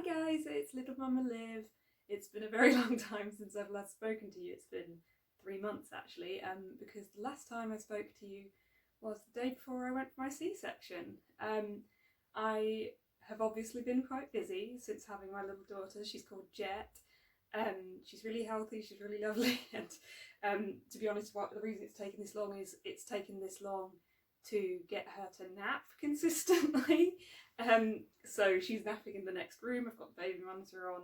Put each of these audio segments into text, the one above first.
guys, it's Little Mama Liv. It's been a very long time since I've last spoken to you. It's been 3 months actually, because the last time I spoke to you was the day before I went for my C-section. I have obviously been quite busy since having my little daughter. She's called Jet. She's really healthy, she's really lovely, and to be honest, the reason it's taken this long is it's taken this long to get her to nap consistently. So she's napping in the next room. I've got the baby monitor on,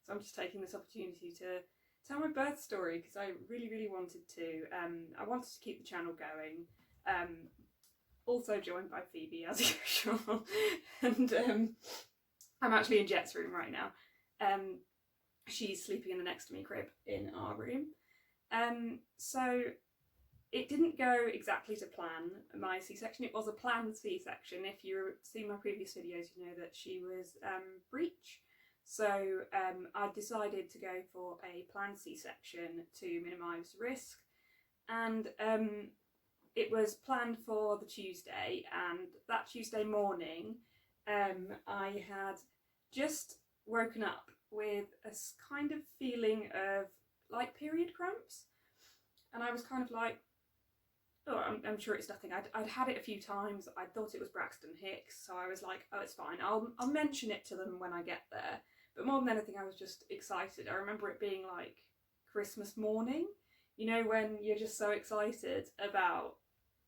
so I'm just taking this opportunity to tell my birth story because I really wanted to. I wanted to keep the channel going. Also joined by Phoebe as usual, and I'm actually in Jet's room right now. She's sleeping in the next to me crib in our room. So it didn't go exactly to plan, my C-section. It was a planned C-section. If you've seen my previous videos, you know that she was breech. So I decided to go for a planned C-section to minimise risk. And it was planned for the Tuesday, and that Tuesday morning I had just woken up with a kind of feeling of like period cramps. And I was kind of like, oh, I'm sure it's nothing. I'd had it a few times. I thought it was Braxton Hicks, so I was like, oh, it's fine. I'll mention it to them when I get there. But more than anything, I was just excited. I remember it being like Christmas morning, you know, when you're just so excited about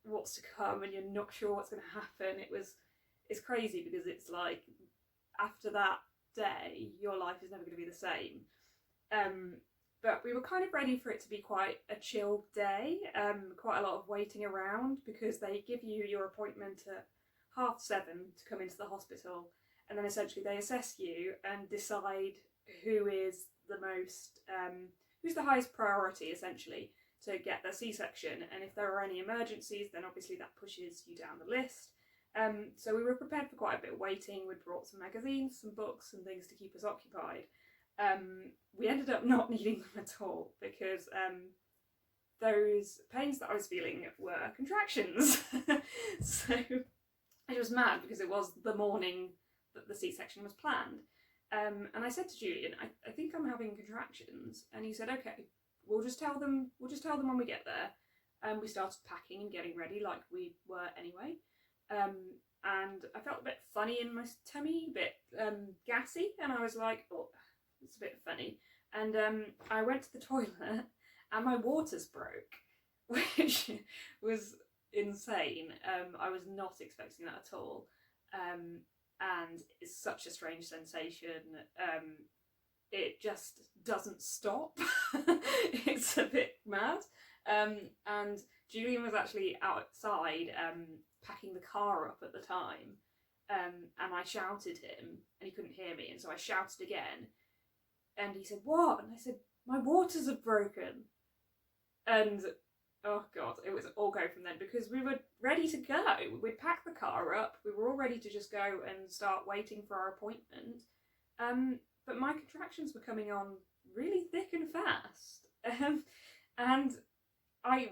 what's to come and you're not sure what's going to happen. It's crazy because it's like after that day, your life is never going to be the same. But we were kind of ready for it to be quite a chill day, quite a lot of waiting around because they give you your appointment at 7:30 to come into the hospital, and then essentially they assess you and decide who is the most, who's the highest priority essentially to get their C-section, and if there are any emergencies then obviously that pushes you down the list. So we were prepared for quite a bit of waiting. We'd brought some magazines, some books and things to keep us occupied. We ended up not needing them at all because those pains that I was feeling were contractions. So it was mad because it was the morning that the C-section was planned. And I said to Julian, I think I'm having contractions, and he said, okay, we'll just tell them when we get there. And we started packing and getting ready like we were anyway. And I felt a bit funny in my tummy, a bit gassy, and I was like, oh, it's a bit funny. And I went to the toilet and my waters broke, which was insane. I was not expecting that at all. And it's such a strange sensation. It just doesn't stop. It's a bit mad. And Julian was actually outside packing the car up at the time. And I shouted him and he couldn't hear me, and so I shouted again. And he said, what? And I said, my waters have broken. And oh God, it was all go from then because we were ready to go. We'd packed the car up. We were all ready to just go and start waiting for our appointment. But my contractions were coming on really thick and fast. And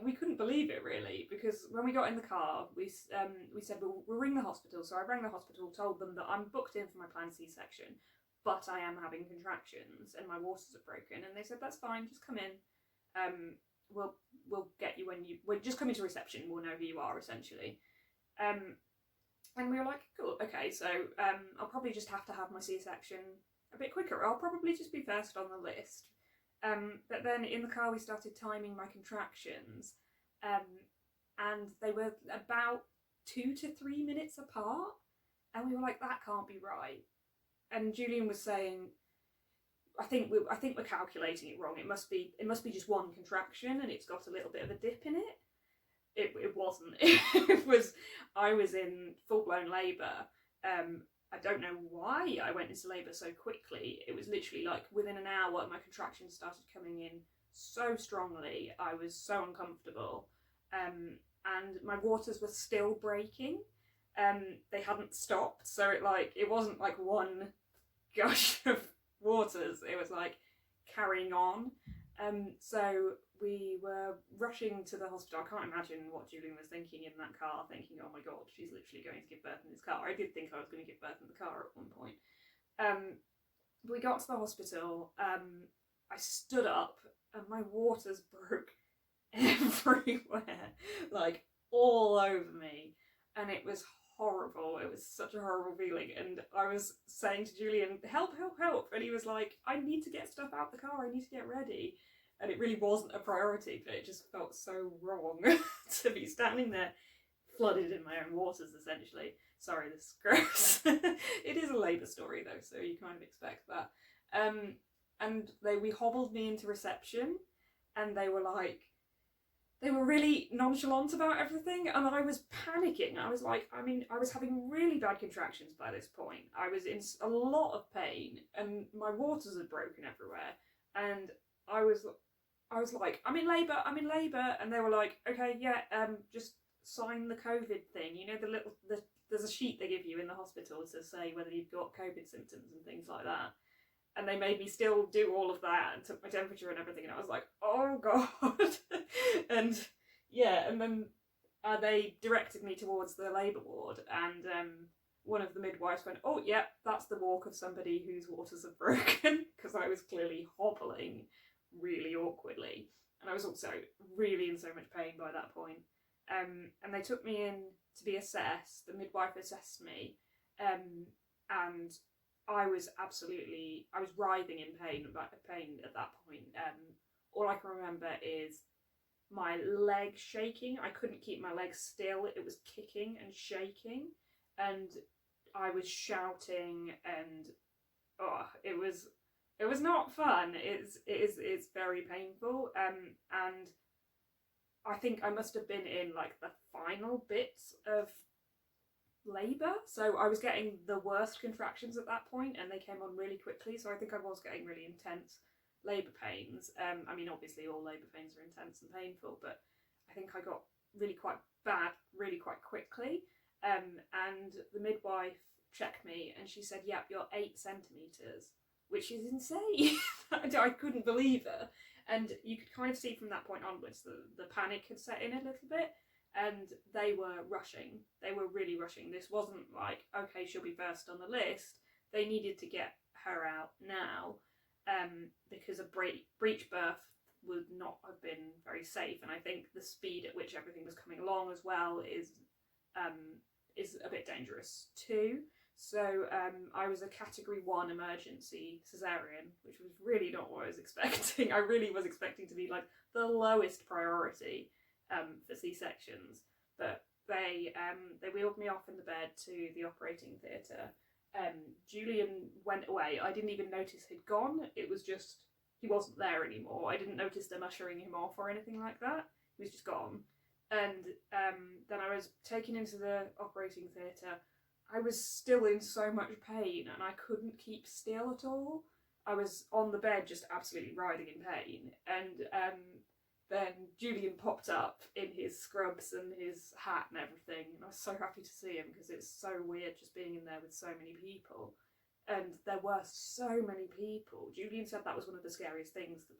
we couldn't believe it really, because when we got in the car, we said we'll ring the hospital. So I rang the hospital, told them that I'm booked in for my planned C-section, but I am having contractions and my waters are broken. And they said, that's fine, just come in. We'll get you when just come into reception, we'll know who you are essentially. And we were like, cool, okay, so I'll probably just have to have my C-section a bit quicker. I'll probably just be first on the list. But then in the car we started timing my contractions, and they were about 2 to 3 minutes apart, and we were like, that can't be right. And Julian was saying, I think we're calculating it wrong. It must be just one contraction, and it's got a little bit of a dip in it. It wasn't. I was in full blown labour. I don't know why I went into labour so quickly. It was literally like within an hour my contractions started coming in so strongly. I was so uncomfortable, and my waters were still breaking. They hadn't stopped, so it wasn't like one gush of waters. It was like carrying on. So we were rushing to the hospital. I can't imagine what Julian was thinking in that car, thinking, oh my God, she's literally going to give birth in this car. I did think I was going to give birth in the car at one point. We got to the hospital. I stood up and my waters broke everywhere, like all over me, and it was horrible. It was such a horrible feeling, and I was saying to Julian, "Help, help, help!" And he was like, "I need to get stuff out the car. I need to get ready." And it really wasn't a priority, but it just felt so wrong to be standing there, flooded in my own waters, essentially. Sorry, this is gross. It is a labour story though, so you kind of expect that. And we hobbled me into reception, and they were really nonchalant about everything, and I was panicking. I was like, I was having really bad contractions by this point. I was in a lot of pain, and my waters had broken everywhere, and I was like, I'm in labour, and they were like, okay, yeah, just sign the COVID thing. You know, there's a sheet they give you in the hospital to say whether you've got COVID symptoms and things like that. And they made me still do all of that and took my temperature and everything, and I was like, oh god. And yeah, and then they directed me towards the labour ward, and one of the midwives went, oh yeah, that's the walk of somebody whose waters have broken, because I was clearly hobbling really awkwardly, and I was also really in so much pain by that point. And they took me in to be assessed. The midwife assessed me, and I was writhing in pain at that point. All I can remember is my leg shaking. I couldn't keep my leg still. It was kicking and shaking, and I was shouting, and it was not fun. It's very painful. And I think I must have been in like the final bits of labour, so I was getting the worst contractions at that point, and they came on really quickly, so I think I was getting really intense labour pains. I mean, obviously all labour pains are intense and painful, but I think I got really quite bad really quite quickly. And the midwife checked me, and she said, yep, you're 8 centimetres, which is insane. I couldn't believe her. And you could kind of see from that point onwards the panic had set in a little bit, and they were rushing. They were really rushing. This wasn't like, okay, she'll be first on the list. They needed to get her out now, because a breech birth would not have been very safe. And I think the speed at which everything was coming along as well is a bit dangerous too. So I was a category 1 emergency cesarean, which was really not what I was expecting. I really was expecting to be like the lowest priority for C-sections. But they wheeled me off in the bed to the operating theatre. Julian went away. I didn't even notice he'd gone. It was just, he wasn't there anymore. I didn't notice them ushering him off or anything like that. He was just gone. And then I was taken into the operating theatre. I was still in so much pain, and I couldn't keep still at all. I was on the bed just absolutely writhing in pain, and then Julian popped up in his scrubs and his hat and everything, and I was so happy to see him, because it's so weird just being in there with so many people. And there were so many people. Julian said that was one of the scariest things, that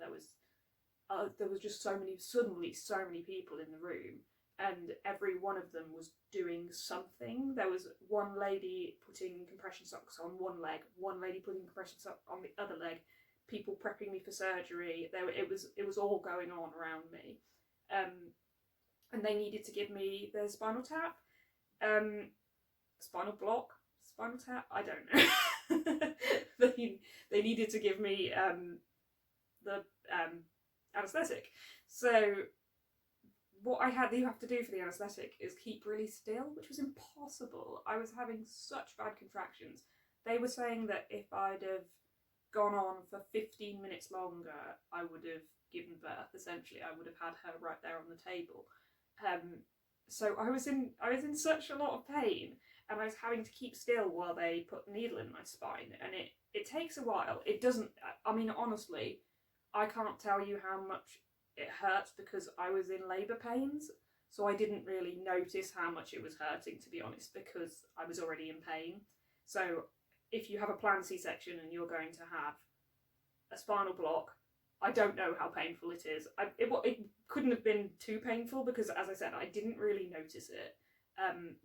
there was just suddenly so many people in the room, and every one of them was doing something. There was one lady putting compression socks on one leg, one lady putting compression socks on the other leg, people prepping me for surgery. It was all going on around me. And they needed to give me the spinal tap, spinal block, spinal tap, I don't know. They needed to give me the anaesthetic. So what you have to do for the anaesthetic is keep really still, which was impossible. I was having such bad contractions. They were saying that if I'd have gone on for 15 minutes longer, I would have given birth, essentially. I would have had her right there on the table. So I was in such a lot of pain, and I was having to keep still while they put the needle in my spine, and it takes a while. It doesn't, I mean, honestly, I can't tell you how much it hurt, because I was in labour pains, so I didn't really notice how much it was hurting, to be honest, because I was already in pain. So if you have a planned C-section and you're going to have a spinal block, I don't know how painful it is. It couldn't have been too painful, because, as I said, I didn't really notice it.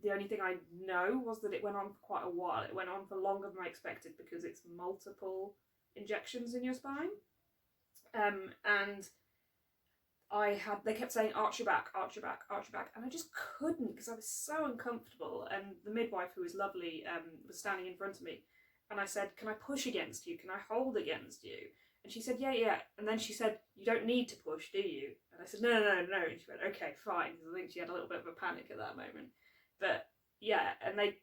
The only thing I know was that it went on for quite a while. It went on for longer than I expected because it's multiple injections in your spine. And they kept saying, arch your back, arch your back, arch your back. And I just couldn't because I was so uncomfortable. And the midwife, who was lovely, was standing in front of me. And I said, can I push against you? Can I hold against you? And she said, yeah. And then she said, you don't need to push, do you? And I said, no. And she went, okay, fine. Because I think she had a little bit of a panic at that moment. But yeah, and I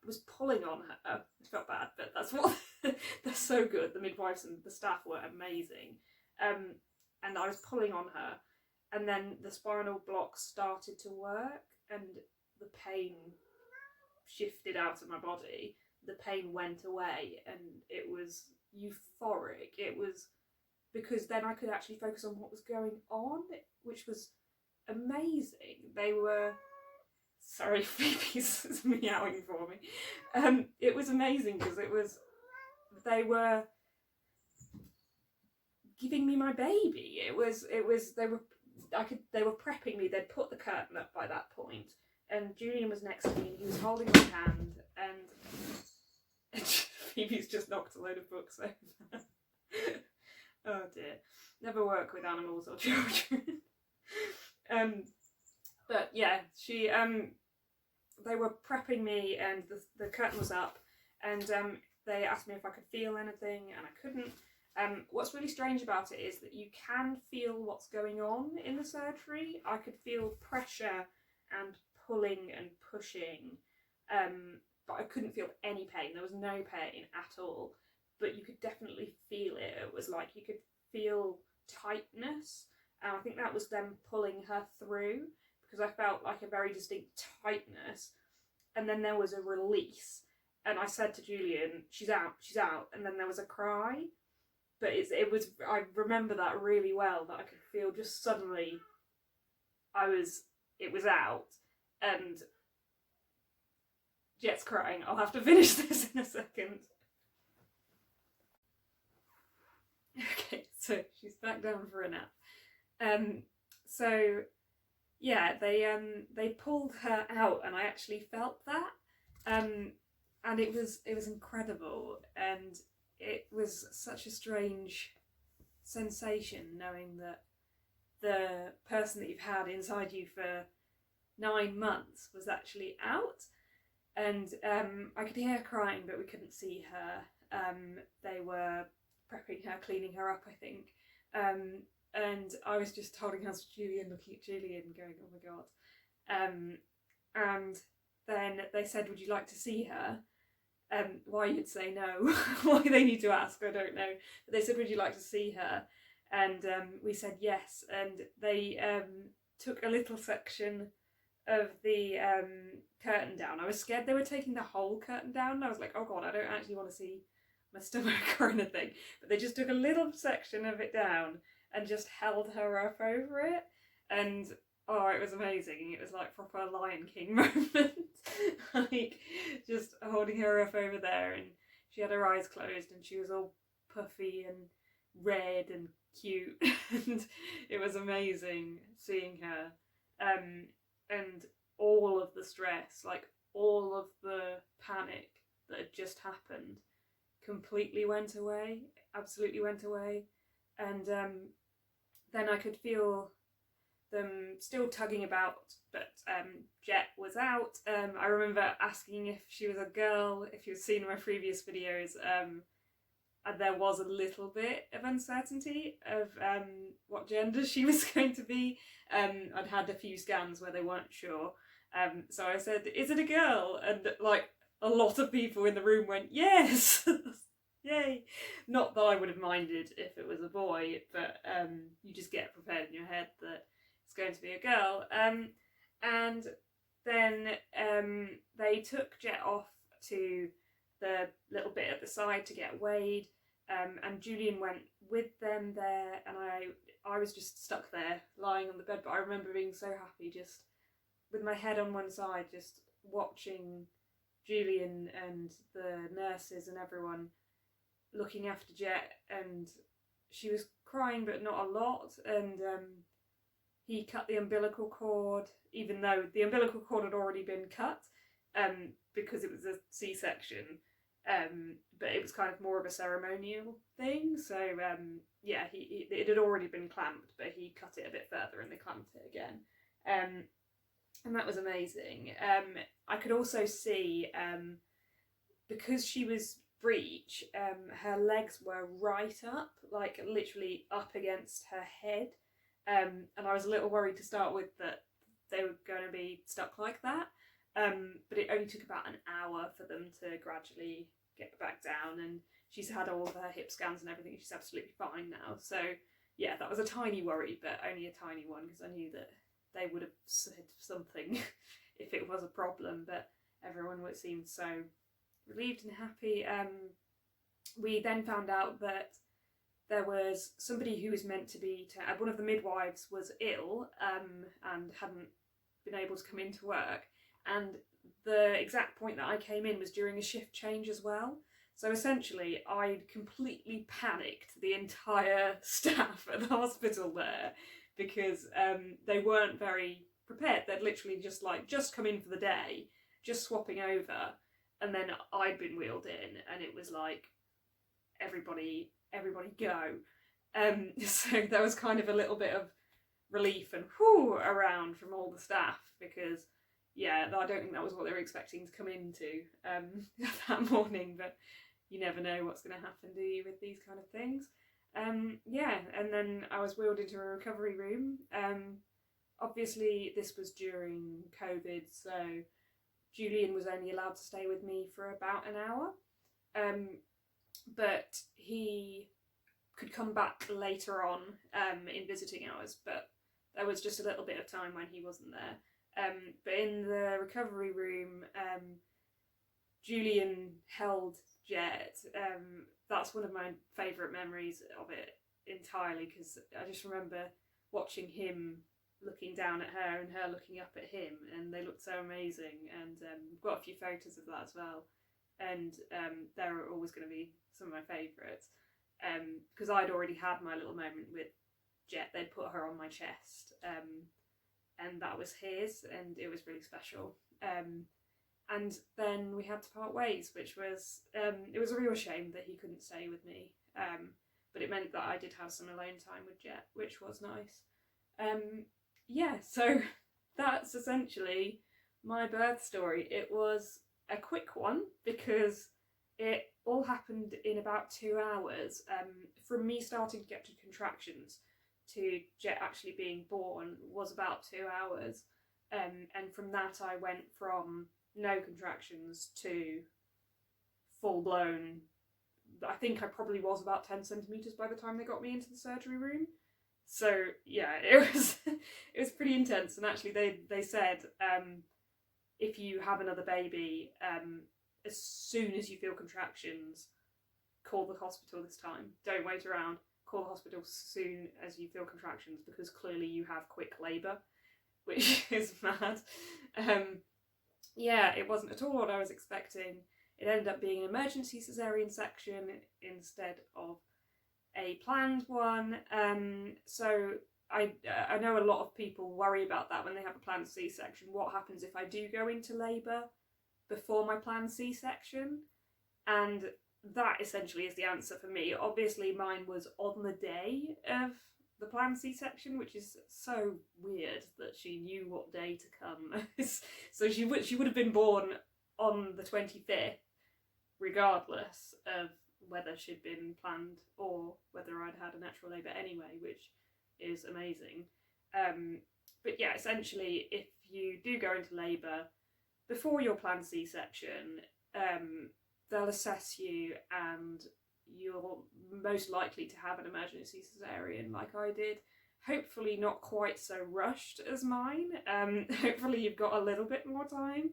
was pulling on her. It felt bad, but that's what, they're so good. The midwives and the staff were amazing. And I was pulling on her. And then the spinal block started to work and the pain shifted out of my body. The pain went away and it was euphoric. It was because then I could actually focus on what was going on, which was amazing. They were, sorry, Phoebe's meowing for me. It was amazing because they were giving me my baby. They were prepping me. They'd put the curtain up by that point, and Julian was next to me and he was holding my hand, and Phoebe's just knocked a load of books over. Oh dear. Never work with animals or children. But yeah, they were prepping me and the curtain was up, and they asked me if I could feel anything, and I couldn't. What's really strange about it is that you can feel what's going on in the surgery. I could feel pressure and pulling and pushing, but I couldn't feel any pain. There was no pain at all, but you could definitely feel it. It was like you could feel tightness, and I think that was them pulling her through, because I felt like a very distinct tightness, and then there was a release, and I said to Julian, she's out, and then there was a cry. But it was, I remember that really well, that I could feel just suddenly it was out, and Jet's crying. I'll have to finish this in a second. Okay, so she's back down for a nap. So yeah, they pulled her out, and I actually felt that, and it was incredible, and it was such a strange sensation knowing that the person that you've had inside you for 9 months was actually out, and I could hear her crying, but we couldn't see her. They were prepping her, cleaning her up, I think, and I was just holding hands with Julian, looking at Julian, going, oh my god. And then they said, would you like to see her? Why you'd say no, why they need to ask, I don't know. But they said, would you like to see her? And we said yes, and they took a little section of the curtain down. I was scared they were taking the whole curtain down, and I was like, oh god, I don't actually want to see my stomach or anything. But they just took a little section of it down and just held her up over it, and oh, it was amazing. It was like proper Lion King moment. Like, just holding her up over there, and she had her eyes closed and she was all puffy and red and cute. And it was amazing seeing her. And all of the stress, like all of the panic that had just happened completely went away, absolutely went away. And then I could feel them still tugging about, but Jet was out. I remember asking if she was a girl. If you've seen my previous videos, there was a little bit of uncertainty of what gender she was going to be. I'd had a few scans where they weren't sure, so I said, is it a girl? And like a lot of people in the room went, yes. Yay. Not that I would have minded if it was a boy, but you just get prepared in your head that it's going to be a girl. And then they took Jet off to the little bit at the side to get weighed, and Julian went with them there, and I was just stuck there lying on the bed. But I remember being so happy, just with my head on one side, just watching Julian and the nurses and everyone looking after Jet, and she was crying but not a lot, and he cut the umbilical cord, even though the umbilical cord had already been cut, because it was a C-section. But it was kind of more of a ceremonial thing. So yeah, it had already been clamped, but he cut it a bit further and they clamped it again. And that was amazing. I could also see, because she was breech, her legs were right up, like literally up against her head. And I was a little worried to start with that they were going to be stuck like that. But it only took about an hour for them to gradually get back down, and she's had all of her hip scans and everything. She's absolutely fine now. So yeah, that was a tiny worry, but only a tiny one, because I knew that they would have said something if it was a problem, but everyone seemed so relieved and happy. We then found out that there was somebody who was meant to be, one of the midwives was ill, and hadn't been able to come into work, and the exact point that I came in was during a shift change as well. So essentially I'd completely panicked the entire staff at the hospital there, because they weren't very prepared. They'd literally just come in for the day, just swapping over, and then I'd been wheeled in, and it was like, everybody go. So there was kind of a little bit of relief and whew around from all the staff, because yeah, I don't think that was what they were expecting to come into that morning, but you never know what's going to happen, do you, with these kind of things. Yeah, and then I was wheeled into a recovery room. Obviously this was during COVID, so Julian was only allowed to stay with me for about an hour, but he could come back later on in visiting hours, but there was just a little bit of time when he wasn't there. But in the recovery room, Julian held Jet. That's one of my favourite memories of it entirely, because I just remember watching him looking down at her and her looking up at him, and they looked so amazing. And we've got a few photos of that as well, and they're always going to be some of my favourites, because I'd already had my little moment with Jet. They'd put her on my chest, and that was his, and it was really special. And then we had to part ways, which was, it was a real shame that he couldn't stay with me, but it meant that I did have some alone time with Jet, which was nice. Yeah, so that's essentially my birth story. It was a quick one, because it all happened in about 2 hours, from me starting to get to contractions to Jet actually being born was about 2 hours, and from that I went from no contractions to full blown. I think I probably was about 10 centimetres by the time they got me into the surgery room. So yeah, it was pretty intense. And actually they said, if you have another baby, as soon as you feel contractions, call the hospital this time. Don't wait around. Call the hospital as soon as you feel contractions, because clearly you have quick labour, which is mad. Yeah, it wasn't at all what I was expecting. It ended up being an emergency cesarean section instead of a planned one. So I know a lot of people worry about that when they have a planned C-section. What happens if I do go into labour before my planned C-section? And that essentially is the answer for me. Obviously mine was on the day of the planned C-section, which is so weird that she knew what day to come. So she would have been born on the 25th, regardless of whether she'd been planned or whether I'd had a natural labour anyway, which is amazing. But yeah, essentially, if you do go into labour before your planned C-section, they'll assess you, and you're most likely to have an emergency cesarean like I did. Hopefully not quite so rushed as mine. Hopefully you've got a little bit more time,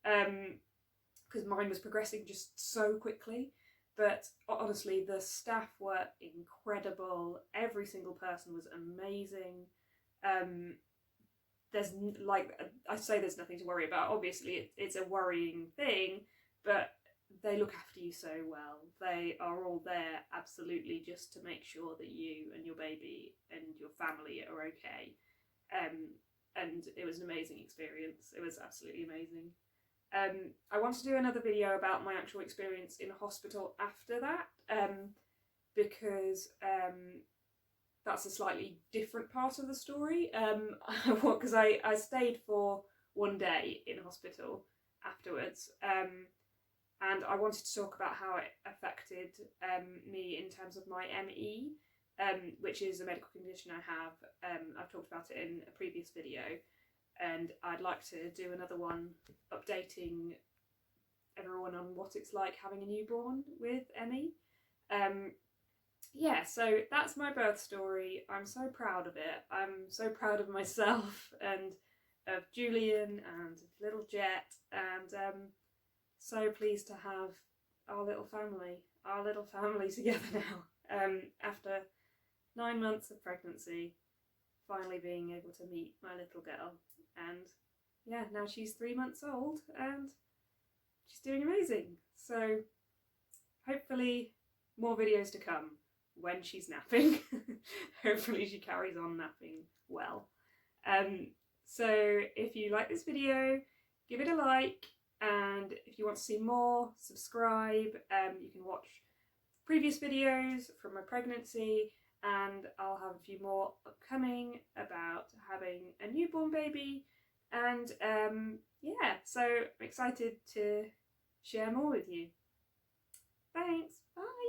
because mine was progressing just so quickly. But honestly, the staff were incredible. Every single person was amazing. There's, like I say, there's nothing to worry about. Obviously it's a worrying thing, but they look after you so well. They are all there absolutely just to make sure that you and your baby and your family are okay. and it was an amazing experience. It was absolutely amazing. I want to do another video about my actual experience in hospital after that, because that's a slightly different part of the story, because I stayed for one day in hospital afterwards, and I wanted to talk about how it affected me in terms of my ME, which is a medical condition I have. I've talked about it in a previous video, and I'd like to do another one updating everyone on what it's like having a newborn with ME. Yeah, so that's my birth story. I'm so proud of it. I'm so proud of myself and of Julian and little Jet, and so pleased to have our little family together now. After 9 months of pregnancy, finally being able to meet my little girl, and yeah, now she's 3 months old and she's doing amazing. So hopefully more videos to come when she's napping. Hopefully she carries on napping well. So if you like this video, give it a like, and if you want to see more, subscribe. You can watch previous videos from my pregnancy, and I'll have a few more upcoming about having a newborn baby, and yeah, so I'm excited to share more with you. Thanks, bye!